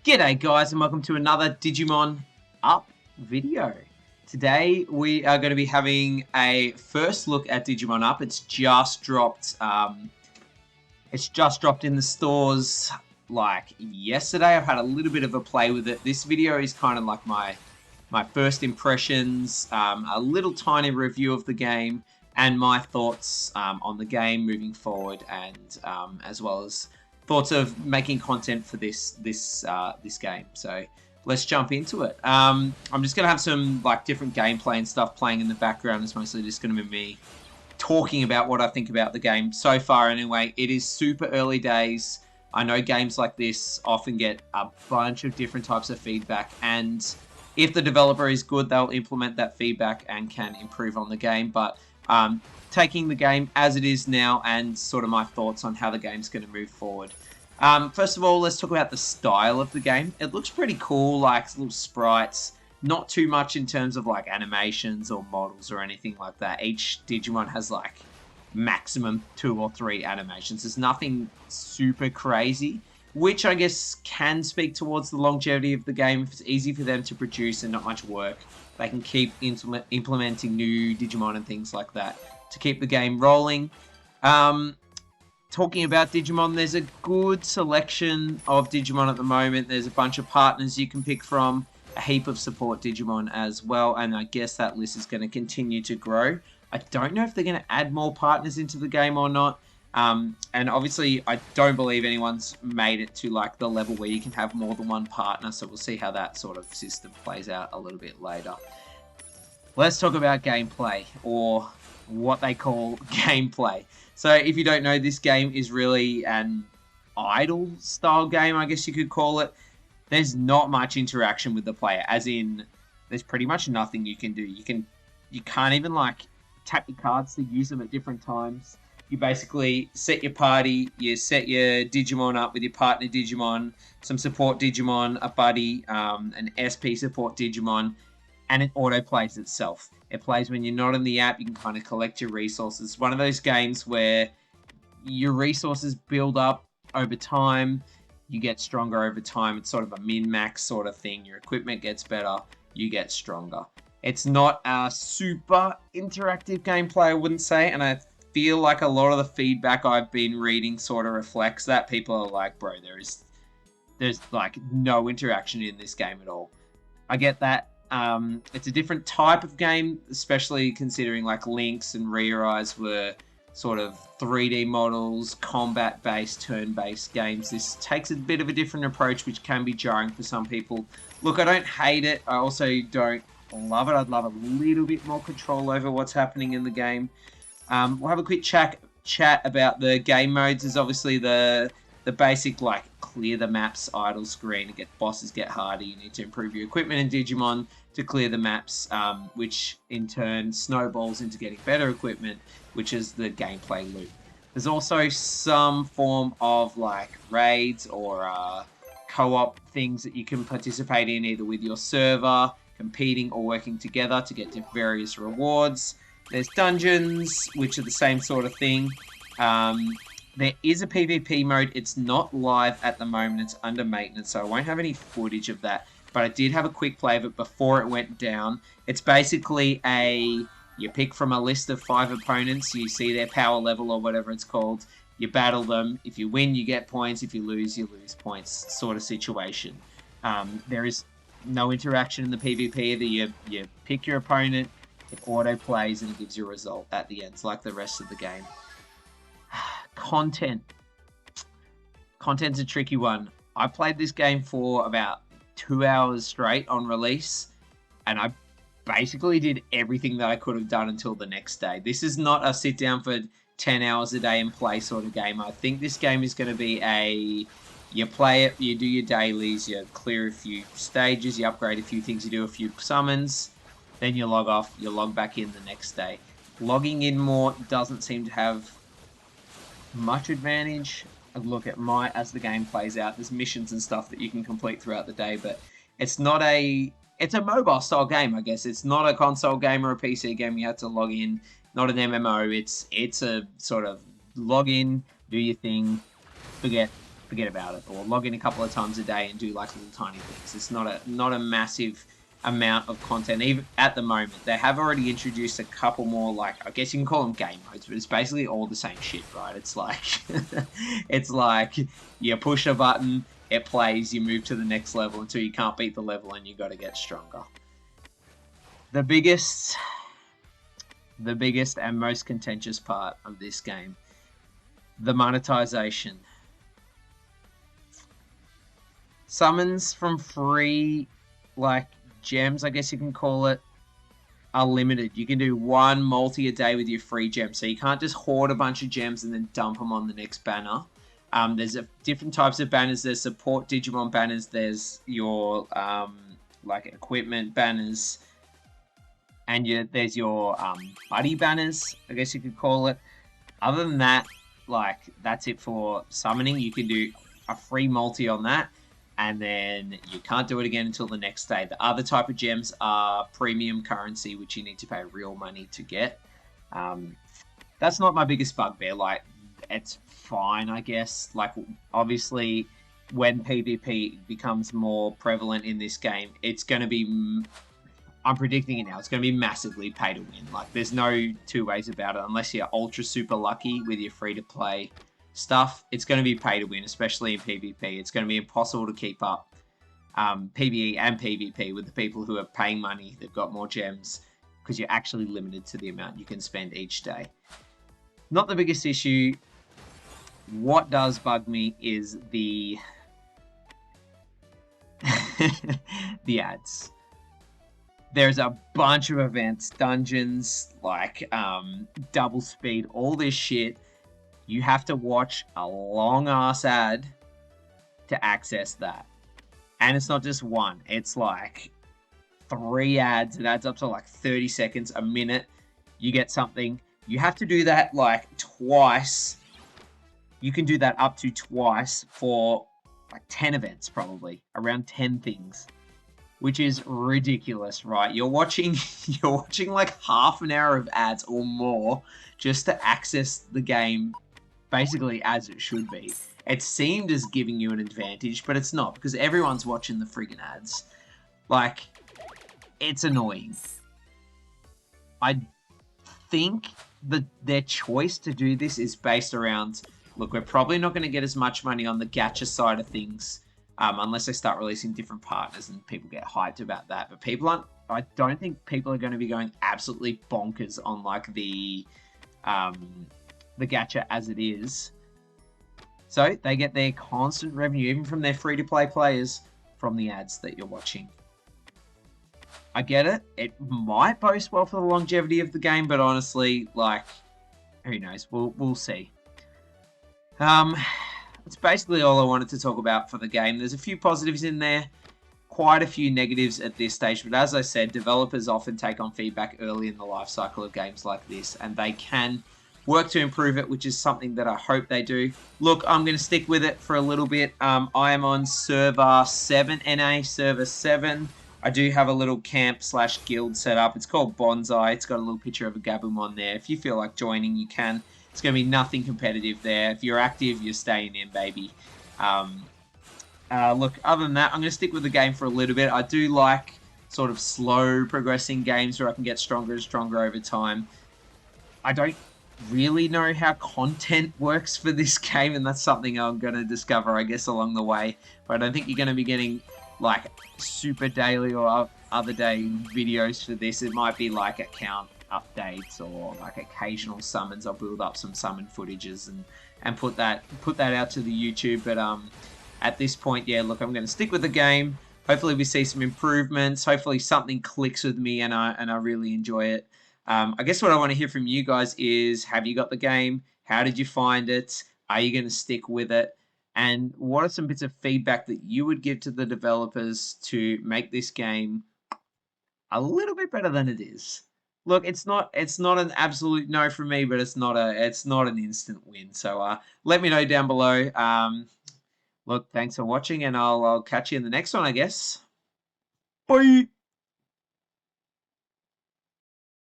G'day guys and welcome to another Digimon Up video. Today we are going to be having a first look at Digimon Up. It's just dropped in the stores like yesterday. I've had a little bit of a play with it. This video is kind of like my first impressions, a little tiny review of the game and my thoughts on the game moving forward, and as well as thoughts of making content for this game. So let's jump into it. I'm just gonna have some like different gameplay and stuff playing in the background. It's mostly just gonna be me talking about what I think about the game so far. Anyway, it is super early days. I know games like this often get a bunch of different types of feedback, and if the developer is good, they'll implement that feedback and can improve on the game. But taking the game as it is now and sort of my thoughts on how the game's going to move forward. First of all, let's talk about the style of the game. It looks pretty cool, like little sprites. Not too much in terms of like animations or models or anything like that. Each Digimon has like maximum 2 or 3 animations. There's nothing super crazy, which I guess can speak towards the longevity of the game. If it's easy for them to produce and not much work, they can keep implementing new Digimon and things like that to keep the game rolling. Talking about Digimon, there's a good selection of Digimon at the moment. There's a bunch of partners you can pick from, a heap of support Digimon as well, and I guess that list is going to continue to grow. I don't know if they're going to add more partners into the game or not. And obviously, I don't believe anyone's made it to like the level where you can have more than one partner, so we'll see how that sort of system plays out a little bit later. Let's talk about gameplay, or what they call gameplay. So if you don't know, this game is really an idle style game, I guess you could call it. There's not much interaction with the player, as in there's pretty much nothing you can do. You can't even like tap your cards to use them at different times. You basically set your party, you set your Digimon up with your partner Digimon, some support Digimon, a buddy, an SP support Digimon, and it auto-plays itself. It plays when you're not in the app. You can kind of collect your resources. One of those games where your resources build up over time, you get stronger over time. It's sort of a min-max sort of thing. Your equipment gets better, you get stronger. It's not a super interactive gameplay, I wouldn't say, and I feel like a lot of the feedback I've been reading sort of reflects that. People are like, bro, there's like no interaction in this game at all. I get that. It's a different type of game, especially considering like Lynx and Rear Eyes were sort of 3D models, combat-based, turn-based games. This takes a bit of a different approach, which can be jarring for some people. Look, I don't hate it. I also don't love it. I'd love a little bit more control over what's happening in the game. We'll have a quick chat about the game modes. There's obviously the basic like clear the maps idle screen. Bosses get harder. You need to improve your equipment in Digimon to clear the maps, which in turn snowballs into getting better equipment, which is the gameplay loop. There's also some form of like raids or co-op things that you can participate in, either with your server, competing, or working together to get to various rewards. There's dungeons, which are the same sort of thing. There is a PvP mode. It's not live at the moment. It's under maintenance, so I won't have any footage of that. But I did have a quick play of it before it went down. It's basically you pick from a list of 5 opponents. You see their power level or whatever it's called. You battle them. If you win, you get points. If you lose points sort of situation. There is no interaction in the PvP either. You pick your opponent. It auto-plays and it gives you a result at the end. It's like the rest of the game. Content's a tricky one. I played this game for about 2 hours straight on release, and I basically did everything that I could have done until the next day. This is not a sit down for 10 hours a day and play sort of game. I think this game is going to be you play it, you do your dailies, you clear a few stages, you upgrade a few things, you do a few summons, then you log off, you log back in the next day. Logging in more doesn't seem to have much advantage. I look at as the game plays out, there's missions and stuff that you can complete throughout the day, but it's a mobile style game, I guess. It's not a console game or a PC game. You have to log in, not an MMO. It's a sort of log in, do your thing, forget forget about it. Or log in a couple of times a day and do like little tiny things. It's not a massive amount of content. Even at the moment, they have already introduced a couple more, like, I guess you can call them game modes, but it's basically all the same shit, right? It's like it's like you push a button, it plays, you move to the next level until you can't beat the level and you got to get stronger. The biggest and most contentious part of this game, the monetization. Summons from free, like, gems, I guess you can call it, are limited. You can do one multi a day with your free gems, so you can't just hoard a bunch of gems and then dump them on the next banner. There's different types of banners. There's support Digimon banners. There's your like equipment banners, and there's your buddy banners, I guess you could call it. Other than that, like, that's it for summoning. You can do a free multi on that, and then you can't do it again until the next day. The other type of gems are premium currency, which you need to pay real money to get. That's not my biggest bugbear. Like, it's fine, I guess. Like, obviously, when PvP becomes more prevalent in this game, it's going to be... I'm predicting it now. It's going to be massively pay to win. Like, there's no two ways about it. Unless you're ultra super lucky with your free-to-play stuff, it's going to be pay to win, especially in PvP. It's going to be impossible to keep up PvE and PvP with the people who are paying money. They've got more gems because you're actually limited to the amount you can spend each day. Not the biggest issue. What does bug me is the the ads. There's a bunch of events, dungeons, like double speed, all this shit. You have to watch a long-ass ad to access that. And it's not just one. It's like 3 ads. It adds up to like 30 seconds, a minute. You get something. You have to do that like twice. You can do that up to twice for like 10 events, probably. Around 10 things. Which is ridiculous, right? You're watching like half an hour of ads or more just to access the game basically as it should be. It seemed as giving you an advantage, but it's not, because everyone's watching the friggin' ads. Like, it's annoying. I think their choice to do this is based around, look, we're probably not going to get as much money on the gacha side of things, unless they start releasing different partners and people get hyped about that. But I don't think people are going to be going absolutely bonkers on like the gacha as it is. So they get their constant revenue, even from their free-to-play players, from the ads that you're watching. I get it. It might boast well for the longevity of the game, but honestly, like, who knows? We'll see. That's basically all I wanted to talk about for the game. There's a few positives in there, quite a few negatives at this stage, but as I said, developers often take on feedback early in the life cycle of games like this, and they can work to improve it, which is something that I hope they do. Look, I'm going to stick with it for a little bit. I am on server 7, NA server 7. I do have a little camp/guild set up. It's called Bonsai. It's got a little picture of a Gabumon there. If you feel like joining, you can. It's going to be nothing competitive there. If you're active, you're staying in, baby. Look, other than that, I'm going to stick with the game for a little bit. I do like sort of slow progressing games where I can get stronger and stronger over time. I don't really know how content works for this game, and that's something I'm going to discover, I guess, along the way. But I don't think you're going to be getting like super daily or other day videos for this. It might be like account updates or like occasional summons. I'll build up some summon footages and put that out to the YouTube. But at this point, yeah, look, I'm going to stick with the game. Hopefully we see some improvements. Hopefully something clicks with me and I really enjoy it. I guess what I want to hear from you guys is, have you got the game? How did you find it? Are you going to stick with it? And what are some bits of feedback that you would give to the developers to make this game a little bit better than it is? Look, it's not an absolute no from me, but it's not an instant win. So let me know down below. Look, thanks for watching, and I'll catch you in the next one, I guess. Bye.